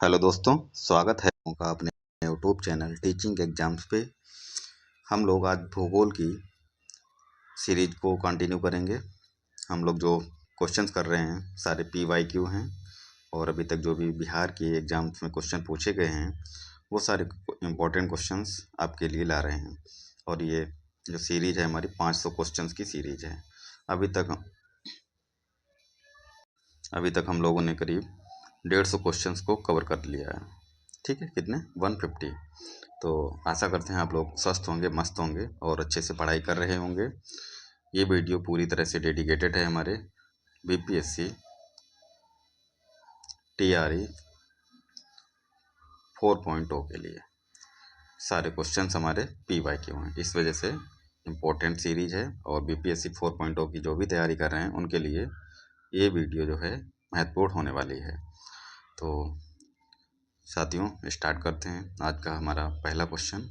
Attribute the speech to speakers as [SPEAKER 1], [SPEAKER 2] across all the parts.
[SPEAKER 1] Hello दोस्तों, स्वागत है आपका अपने यूट्यूब चैनल टीचिंग एग्जाम्स पे। हम लोग आज भूगोल की सीरीज को कंटिन्यू करेंगे। हम लोग जो क्वेश्चंस कर रहे हैं सारे PYQ हैं और अभी तक जो भी बिहार के एग्जाम्स में क्वेश्चन पूछे गए हैं वो सारे इम्पोर्टेंट क्वेश्चंस आपके लिए ला रहे हैं। और ये जो सीरीज है हमारी 500 क्वेश्चंस की सीरीज है। अभी तक हम लोगों ने करीब 150 क्वेश्चंस को कवर कर लिया है। ठीक है, कितने 150। तो आशा करते हैं आप लोग स्वस्थ होंगे, मस्त होंगे और अच्छे से पढ़ाई कर रहे होंगे। ये वीडियो पूरी तरह से डेडिकेटेड है हमारे BPSC TRE 4.0 के लिए। सारे क्वेश्चंस हमारे PYQ हैं, इस वजह से इम्पोर्टेंट सीरीज है। और BPSC 4.0 की जो भी तैयारी कर रहे हैं उनके लिए ये वीडियो जो है महत्वपूर्ण होने वाली है। तो साथियों स्टार्ट करते हैं आज का हमारा पहला क्वेश्चन।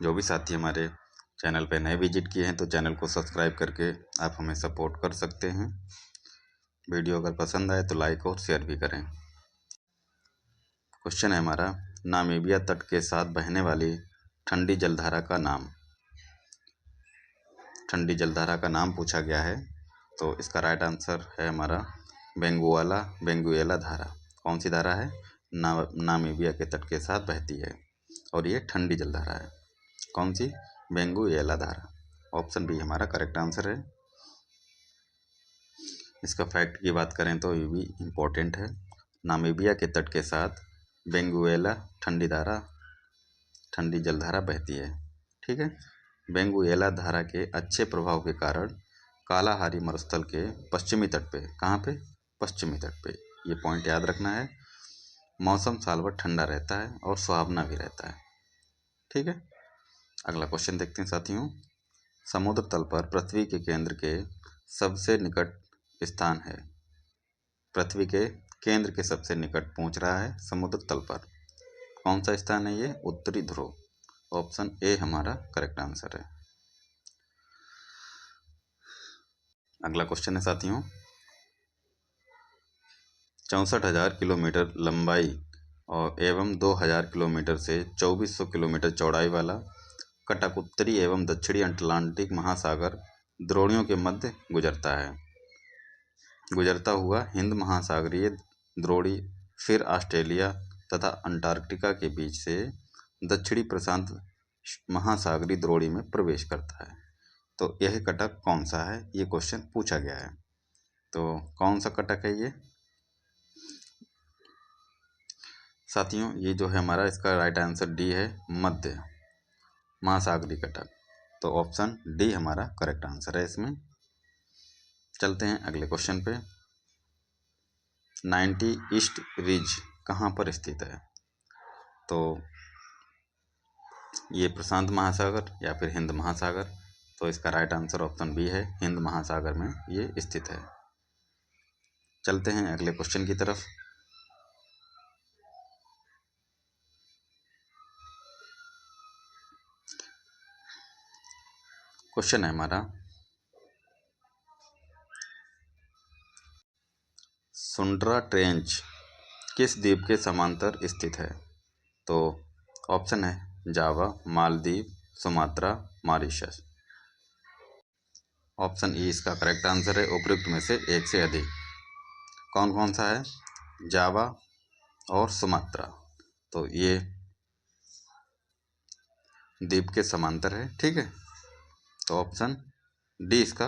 [SPEAKER 1] जो भी साथी हमारे चैनल पे नए विजिट किए हैं तो चैनल को सब्सक्राइब करके आप हमें सपोर्ट कर सकते हैं। वीडियो अगर पसंद आए तो लाइक और शेयर भी करें। क्वेश्चन है हमारा, नामीबिया तट के साथ बहने वाली ठंडी जलधारा का नाम। ठंडी जलधारा का नाम पूछा गया है, तो इसका राइट आंसर है हमारा बेंगुएला धारा। कौन सी धारा है? नामीबिया के तट के साथ बहती है और ये ठंडी जलधारा है। कौन सी? बेंगुएला धारा। ऑप्शन बी हमारा करेक्ट आंसर है। इसका फैक्ट की बात करें तो ये भी इम्पोर्टेंट है। नामीबिया के तट के साथ बेंगुएला ठंडी जलधारा बहती है। ठीक है, बेंगुएला धारा के अच्छे प्रभाव के कारण कालाहारी मरुस्थल के पश्चिमी तट पे, कहाँ पे? पश्चिमी तट पे, ये पॉइंट याद रखना है। मौसम साल भर ठंडा रहता है और सुहावना भी रहता है। ठीक है, अगला क्वेश्चन देखते हैं साथियों। समुद्र तल पर पृथ्वी के केंद्र के सबसे निकट स्थान है। पृथ्वी के केंद्र के सबसे निकट पहुंच रहा है समुद्र तल पर। कौन सा स्थान है ये? उत्तरी ध्रुव। ऑप्शन ए हमारा करेक्ट आंसर है। अगला क्वेश्चन है साथियों, 64,000 किलोमीटर लंबाई और एवं 2,000 किलोमीटर से 2,400 किलोमीटर चौड़ाई वाला कटक उत्तरी एवं दक्षिणी अटलांटिक महासागर द्रोणियों के मध्य गुजरता हुआ हिंद महासागरीय द्रोणी फिर ऑस्ट्रेलिया तथा अंटार्कटिका के बीच से दक्षिणी प्रशांत महासागरीय द्रोणी में प्रवेश करता है। तो यह कटक कौन सा है? ये क्वेश्चन पूछा गया है। तो कौन सा कटक है ये साथियों? ये जो है हमारा, इसका राइट आंसर डी है, मध्य महासागरीय कटक। तो ऑप्शन डी हमारा करेक्ट आंसर है इसमें। चलते हैं अगले क्वेश्चन पे। 90 ईस्ट रिज कहाँ पर स्थित है? तो ये प्रशांत महासागर या फिर हिंद महासागर। तो इसका राइट आंसर ऑप्शन बी है, हिंद महासागर में ये स्थित है। चलते हैं अगले क्वेश्चन की तरफ। क्वेश्चन है हमारा, सुंड्रा ट्रेंच किस द्वीप के समांतर स्थित है? तो ऑप्शन है Java, Maldives, Sumatra, Mauritius. Option E इसका करेक्ट आंसर है, उपयुक्त में से एक से अधिक। कौन कौन सा है? जावा और सुमात्रा। तो ये द्वीप के समांतर है। ठीक है, तो ऑप्शन डी इसका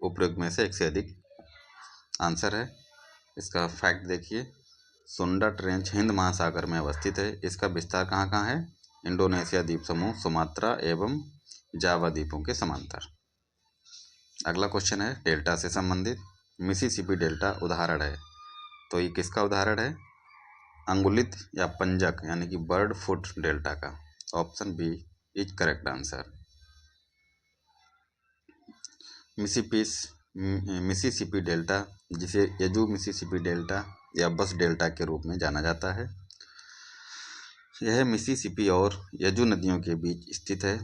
[SPEAKER 1] उपयुक्त में से एक से अधिक आंसर है। इसका फैक्ट देखिए, सुंडा ट्रेंच हिंद महासागर में अवस्थित है। इसका विस्तार कहाँ कहाँ है? इंडोनेशिया द्वीप समूह, सुमात्रा एवं जावा द्वीपों के समांतर। अगला क्वेश्चन है डेल्टा से संबंधित। मिसिसिपी डेल्टा उदाहरण है, तो ये किसका उदाहरण है? अंगुलित या पंजक यानी कि बर्ड फुट डेल्टा का। Option B is correct answer. Mississippi delta, जिसे यजू मिसिसिपी डेल्टा या बस डेल्टा के रूप में जाना जाता है, यह मिसिसिपी और यजू नदियों के बीच स्थित है।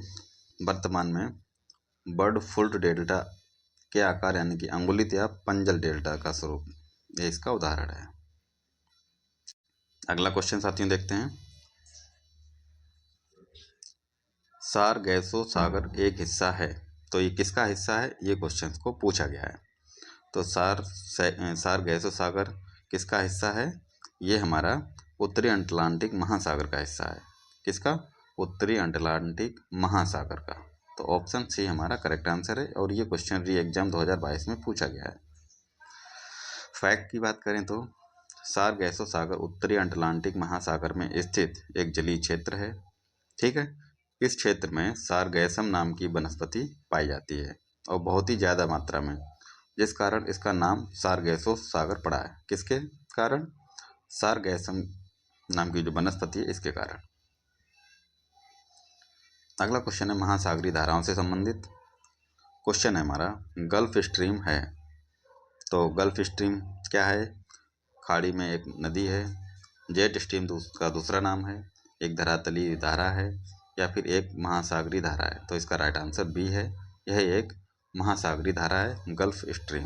[SPEAKER 1] वर्तमान में बर्ड फुट डेल्टा के आकार यानी कि अंगुलित या पंजल डेल्टा का स्वरूप, यह इसका उदाहरण है। अगला क्वेश्चन साथियों देखते हैं। सारगैसो सागर एक हिस्सा है, तो ये किसका हिस्सा है, ये क्वेश्चन को पूछा गया है। तो सारगैसो सागर किसका हिस्सा है, ये हमारा उत्तरी अटलांटिक महासागर का हिस्सा है। किसका, उत्तरी अटलांटिक महासागर का। तो ऑप्शन सी हमारा करेक्ट आंसर है, और ये क्वेश्चन री एग्जाम 2022 में पूछा गया है। फैक्ट की बात करें तो सारगैसो सागर उत्तरी अटलांटिक महासागर में स्थित एक जलीय क्षेत्र है। ठीक है, इस क्षेत्र में सारगैसम नाम की वनस्पति पाई जाती है, और बहुत ही ज़्यादा मात्रा में, जिस कारण इसका नाम सारगैसो सागर पड़ा है। किसके कारण, सारगैसम नाम की जो वनस्पति है इसके कारण। अगला क्वेश्चन है महासागरीय धाराओं से संबंधित क्वेश्चन है हमारा। गल्फ स्ट्रीम है, तो गल्फ स्ट्रीम क्या है, खाड़ी में एक नदी है। जेट स्ट्रीम का दूसरा नाम है, एक धरातलीय धारा है, या फिर एक महासागरीय धारा है। तो इसका राइट आंसर बी है, यह एक महासागरीय धारा है, गल्फ स्ट्रीम।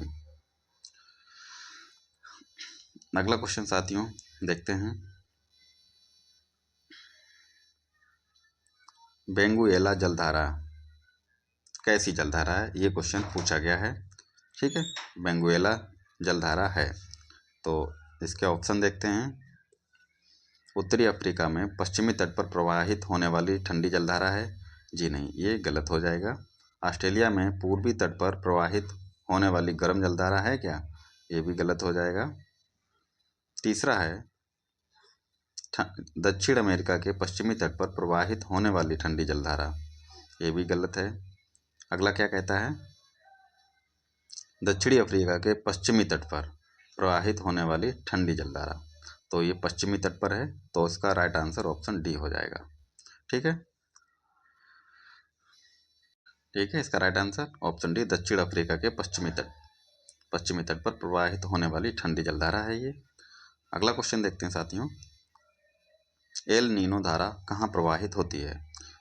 [SPEAKER 1] अगला क्वेश्चन साथियों देखते हैं। वेनेजुएला जलधारा कैसी जलधारा है, ये क्वेश्चन पूछा गया है। ठीक है, वेनेजुएला जलधारा है, तो इसके ऑप्शन देखते हैं। उत्तरी अफ्रीका में पश्चिमी तट पर प्रवाहित होने वाली ठंडी जलधारा है, जी नहीं, ये गलत हो जाएगा। ऑस्ट्रेलिया में पूर्वी तट पर प्रवाहित होने वाली गर्म जलधारा है क्या, ये भी गलत हो जाएगा। तीसरा है दक्षिण अमेरिका के पश्चिमी तट पर प्रवाहित होने वाली ठंडी जलधारा, ये भी गलत है। अगला क्या कहता है, दक्षिणी अफ्रीका के पश्चिमी तट पर प्रवाहित होने वाली ठंडी जलधारा, तो ये पश्चिमी तट पर है, तो इसका राइट आंसर ऑप्शन डी हो जाएगा। ठीक है, ठीक है, इसका राइट आंसर ऑप्शन डी, दक्षिण अफ्रीका के पश्चिमी तट पर प्रवाहित होने वाली ठंडी जलधारा है ये। अगला क्वेश्चन देखते हैं साथियों। एल नीनो धारा कहाँ प्रवाहित होती है,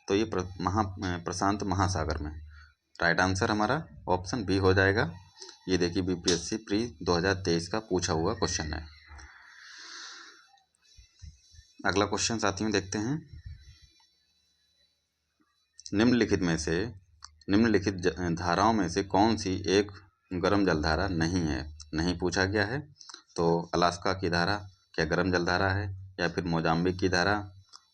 [SPEAKER 1] तो ये प्रशांत महासागर में। राइट आंसर हमारा ऑप्शन बी हो जाएगा। ये देखिए बीपीएससी प्री 2023 का पूछा हुआ क्वेश्चन है। अगला क्वेश्चन साथियों देखते हैं। निम्नलिखित धाराओं में से कौन सी एक गर्म जलधारा नहीं है, नहीं पूछा गया है। तो अलास्का की धारा क्या गर्म जलधारा है, या फिर मोजाम्बिक की धारा,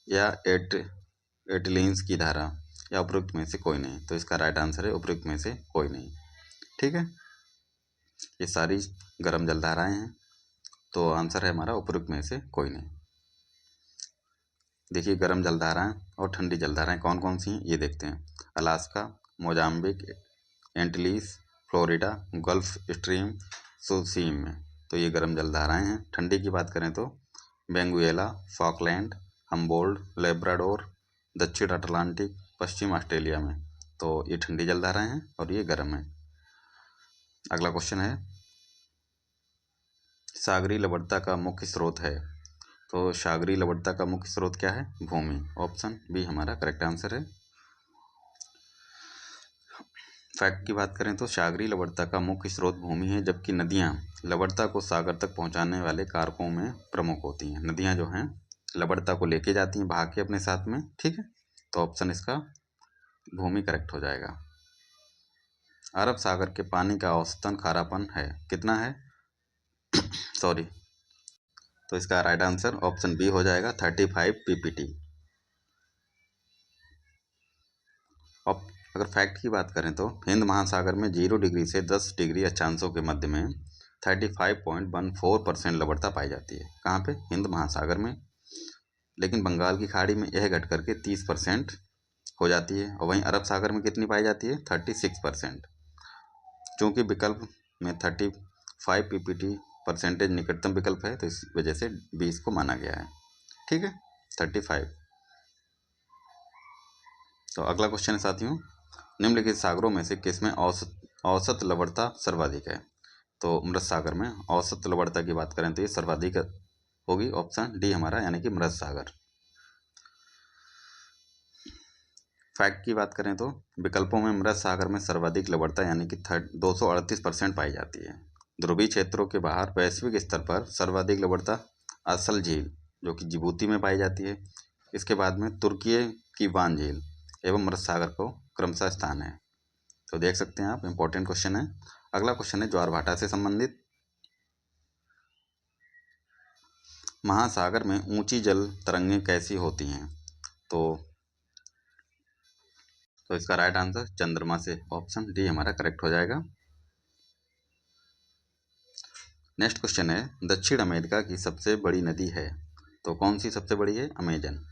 [SPEAKER 1] या एटलिन्स की धारा, या उपरोक्त में से कोई नहीं। तो इसका राइट आंसर है उपरोक्त में से कोई नहीं। ठीक है, ये सारी गर्म जलधाराएं हैं, तो आंसर है हमारा उपरोक्त में से कोई नहीं। देखिए गर्म जलधाराएं और ठंडी जलधाराएं कौन कौन सी हैं, ये देखते हैं। Alaska, Mozambique, Antilles, Florida, Gulf Stream, सुसीम में, तो ये गर्म जलधाराएं हैं। ठंडी की बात करें तो वेनेजुएला, फॉकलैंड, हम्बोल्ट, लेब्राडोर, दक्षिण अटलांटिक, पश्चिम ऑस्ट्रेलिया में, तो ये ठंडी जलधाराएं हैं और ये गर्म है। अगला क्वेश्चन है, सागरीय लवणता का मुख्य स्रोत है, तो सागरीय लवणता का मुख्य स्रोत क्या है, भूमि। ऑप्शन बी हमारा करेक्ट आंसर है। फैक्ट की बात करें तो सागरीय लवणता का मुख्य स्रोत भूमि है, जबकि नदियां लवणता को सागर तक पहुंचाने वाले कारकों में प्रमुख होती हैं। नदियां जो हैं लवणता को लेके जाती हैं, बहा के अपने साथ में। ठीक है, तो ऑप्शन इसका भूमि करेक्ट हो जाएगा। अरब सागर के पानी का औसतन खारापन है, कितना है सॉरी, तो इसका राइट आंसर ऑप्शन बी हो जाएगा, 35 ppt। अब अगर फैक्ट की बात करें तो हिंद महासागर में 0 डिग्री से 10 डिग्री अक्षांशों के मध्य में 35.14% लवणता पाई जाती है। कहाँ पे, हिंद महासागर में। लेकिन बंगाल की खाड़ी में यह घट करके 30% हो जाती है, और वहीं अरब सागर में कितनी पाई जाती है, 36%। चूँकि विकल्प में 35 ppt परसेंटेज निकटतम विकल्प है, तो इस वजह से 20 को माना गया है। ठीक है, 35। तो अगला क्वेश्चन है साथियों, निम्नलिखित सागरों में से किसमें औसत लवणता सर्वाधिक है। तो मृत सागर में औसत लवणता की बात करें तो ये सर्वाधिक होगी, ऑप्शन डी हमारा, यानी कि मृत सागर। फैक्ट की बात करें तो विकल्पों में मृत सागर में सर्वाधिक लवणता यानी कि 238% पाई जाती है। ध्रुवीय क्षेत्रों के बाहर वैश्विक स्तर पर सर्वाधिक लवणता असल झील जो कि जिबूती में पाई जाती है। इसके बाद में तुर्की की वान झील एवं मृत सागर को क्रमशः स्थान है। तो देख सकते हैं आप, इंपॉर्टेंट क्वेश्चन है। अगला क्वेश्चन है ज्वार भाटा से संबंधित। महासागर में ऊंची जल तरंगें कैसी होती हैं? तो इसका राइट आंसर चंद्रमा से, ऑप्शन डी हमारा करेक्ट हो जाएगा। नेक्स्ट क्वेश्चन है दक्षिण अमेरिका की सबसे बड़ी नदी है, तो कौन सी सबसे बड़ी है? अमेजन।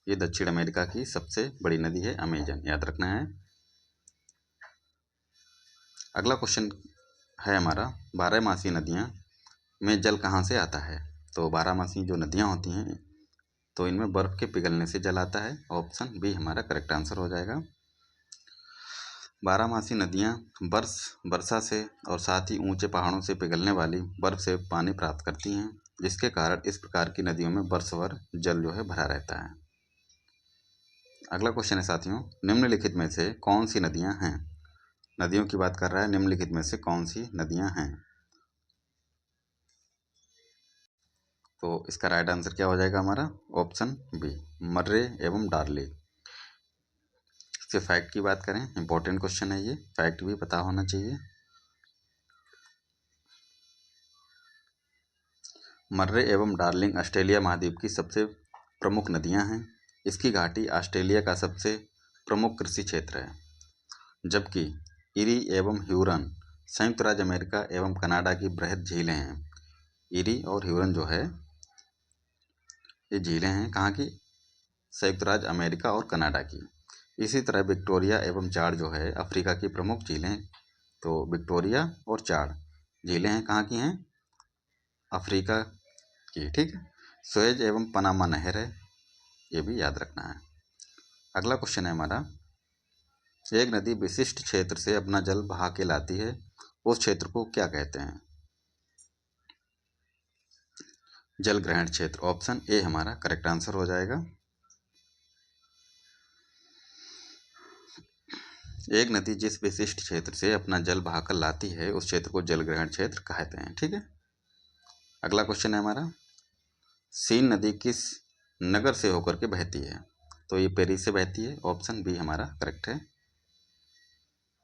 [SPEAKER 1] ये दक्षिण अमेरिका की सबसे बड़ी नदी है अमेजन, याद रखना है। अगला क्वेश्चन है हमारा 12मासी नदियाँ में जल कहाँ से आता है? तो 12मासी जो नदियाँ होती हैं तो इनमें बर्फ़ के पिघलने से जल आता है, ऑप्शन बी हमारा करेक्ट आंसर हो जाएगा। 12मासी नदियाँ वर्षा से और साथ ही ऊंचे पहाड़ों से पिघलने वाली बर्फ से पानी प्राप्त करती हैं, जिसके कारण इस प्रकार की नदियों में वर्ष भर जल जो है भरा रहता है। अगला क्वेश्चन है साथियों, निम्नलिखित में से कौन सी नदियाँ हैं? नदियों की बात कर रहा है, निम्नलिखित में से कौन सी नदियाँ हैं? तो इसका राइट आंसर क्या हो जाएगा हमारा? ऑप्शन बी, मर्रे एवं डार्ली। इसके फैक्ट की बात करें, इंपॉर्टेंट क्वेश्चन है ये, फैक्ट भी पता होना चाहिए। मर्रे एवं डार्लिंग ऑस्ट्रेलिया महाद्वीप की सबसे प्रमुख नदियां हैं। इसकी घाटी ऑस्ट्रेलिया का सबसे प्रमुख कृषि क्षेत्र है, जबकि इरी एवं ह्यूरन संयुक्त राज्य अमेरिका एवं कनाडा की बृहद झीलें हैं। इरी और ह्यूरन जो है ये झीलें हैं कहाँ की? संयुक्त राज्य अमेरिका और कनाडा की। इसी तरह विक्टोरिया एवं चाड जो है अफ्रीका की प्रमुख झीलें। तो विक्टोरिया और चाड झीलें हैं कहाँ की हैं? अफ्रीका की, ठीक है। सुएज एवं पनामा नहर है, ये भी याद रखना है। अगला क्वेश्चन है हमारा, एक नदी विशिष्ट क्षेत्र से अपना जल बहा के लाती है, उस क्षेत्र को क्या कहते हैं? जल ग्रहण क्षेत्र, ऑप्शन ए हमारा करेक्ट आंसर हो जाएगा। एक नदी जिस विशिष्ट क्षेत्र से अपना जल बहाकर लाती है उस क्षेत्र को जल ग्रहण क्षेत्र कहते हैं, ठीक है। अगला क्वेश्चन है हमारा, सीन नदी किस नगर से होकर के बहती है? तो ये पेरिस से बहती है, ऑप्शन बी हमारा करेक्ट है।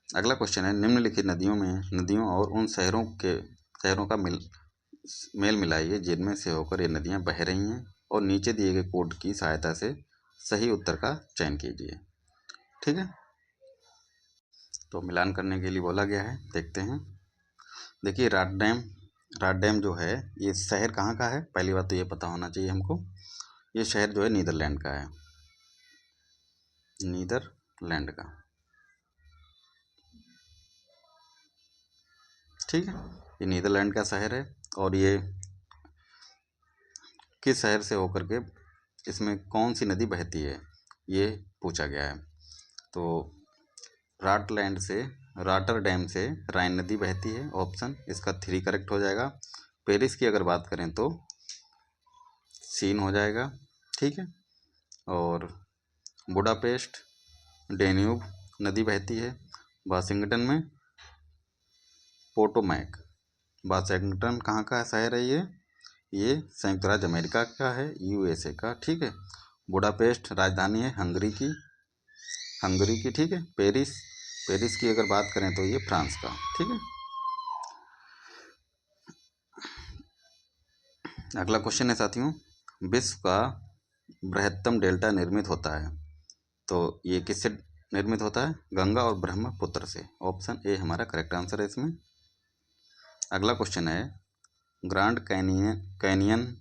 [SPEAKER 1] अगला क्वेश्चन है, निम्नलिखित नदियों और उन शहरों का मेल मिलाइए जिनमें से होकर ये नदियां बह रही हैं और नीचे दिए गए कोड की सहायता से सही उत्तर का चयन कीजिए, ठीक है। तो मिलान करने के लिए बोला गया है, देखते हैं। देखिए राट डैम जो है ये शहर कहाँ का है? पहली बात तो ये पता होना चाहिए हमको। ये शहर जो है नीदरलैंड का है, नीदरलैंड का, ठीक है। ये नीदरलैंड का शहर है और ये किस शहर से होकर के, इसमें कौन सी नदी बहती है ये पूछा गया है। तो राटरडैम से राइन नदी बहती है, ऑप्शन इसका 3 करेक्ट हो जाएगा। पेरिस की अगर बात करें तो सीन हो जाएगा, ठीक है। और बुडापेस्ट डेन्यूब नदी बहती है। वाशिंगटन में पोटोमैक, वाशिंगटन कहाँ का शहर है ये संयुक्त राज्य अमेरिका का है, यूएसए का, ठीक है। बुडापेस्ट राजधानी है हंगरी की, ठीक है। पेरिस की अगर बात करें तो ये फ्रांस का, ठीक है। अगला क्वेश्चन है साथियों, विश्व का बृहत्तम डेल्टा निर्मित होता है, तो ये किससे निर्मित होता है? गंगा और ब्रह्मपुत्र से, ऑप्शन ए हमारा करेक्ट आंसर है इसमें। अगला क्वेश्चन है, ग्रांड कैनियन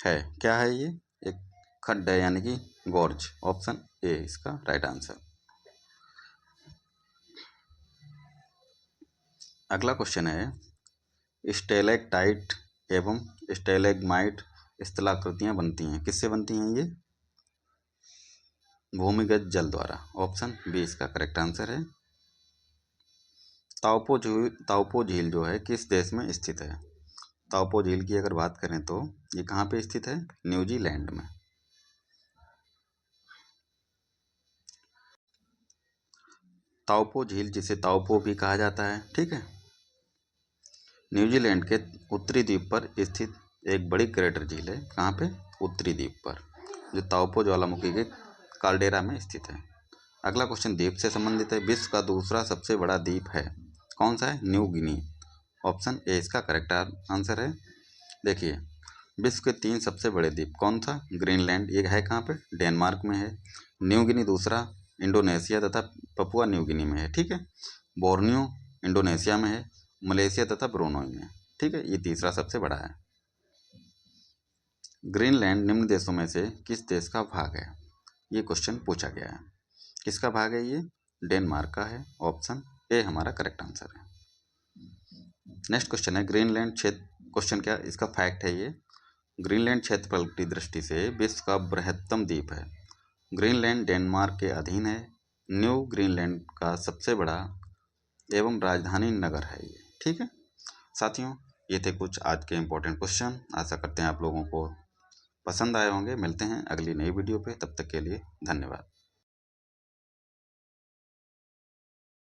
[SPEAKER 1] है क्या है ये? एक खड्ड है यानी कि गॉर्ज, ऑप्शन ए इसका राइट आंसर। अगला क्वेश्चन है, स्टेलेक्टाइट एवं स्टेलेग्माइट स्थलाकृतियाँ बनती हैं, किससे बनती हैं ये? भूमिगत जल द्वारा, ऑप्शन बी इसका करेक्ट आंसर है। ताओपो झील जो है किस देश में स्थित है? ताओपो झील की अगर बात करें तो ये कहाँ पे स्थित है? न्यूजीलैंड में। ताओपो झील जिसे ताओपो भी कहा जाता है, ठीक है, न्यूजीलैंड के उत्तरी द्वीप पर स्थित एक बड़ी क्रेटर झील है, कहाँ पे? उत्तरी द्वीप पर, जो ताओपो ज्वालामुखी के काल्डेरा में स्थित है। अगला क्वेश्चन द्वीप से संबंधित है। विश्व का दूसरा सबसे बड़ा द्वीप है, कौन सा है? New Guinea. ऑप्शन ए इसका करेक्ट आंसर है। देखिए, विश्व के 3 सबसे बड़े द्वीप, कौन सा? ग्रीनलैंड, ये है कहाँ पे? डेनमार्क में है। न्यू गिनी दूसरा इंडोनेशिया तथा पपुआ न्यू गिनी में है, ठीक है। बोर्नियो इंडोनेशिया में है। मलेशिया तथा ब्रूनई में, ठीक है। ये तीसरा सबसे बड़ा है। ग्रीनलैंड निम्न देशों में से किस देश का भाग है? ये क्वेश्चन पूछा गया है। किसका भाग है ये? डेनमार्क का है। ऑप्शन ए हमारा करेक्ट आंसर है। नेक्स्ट क्वेश्चन है ग्रीनलैंड क्षेत्र, क्वेश्चन क्या इसका फैक्ट है ये। ग्रीनलैंड क्षेत्रफल की दृष्टि से विश्व का बृहत्तम द्वीप है। ग्रीनलैंड डेनमार्क के अधीन है। न्यू ग्रीनलैंड का सबसे बड़ा एवं राजधानी नगर है ये, ठीक है। साथियों, ये थे कुछ आज के इम्पोर्टेंट क्वेश्चन। आशा करते हैं आप लोगों को पसंद आए होंगे। मिलते हैं अगली नई वीडियो पे, तब तक के लिए धन्यवाद।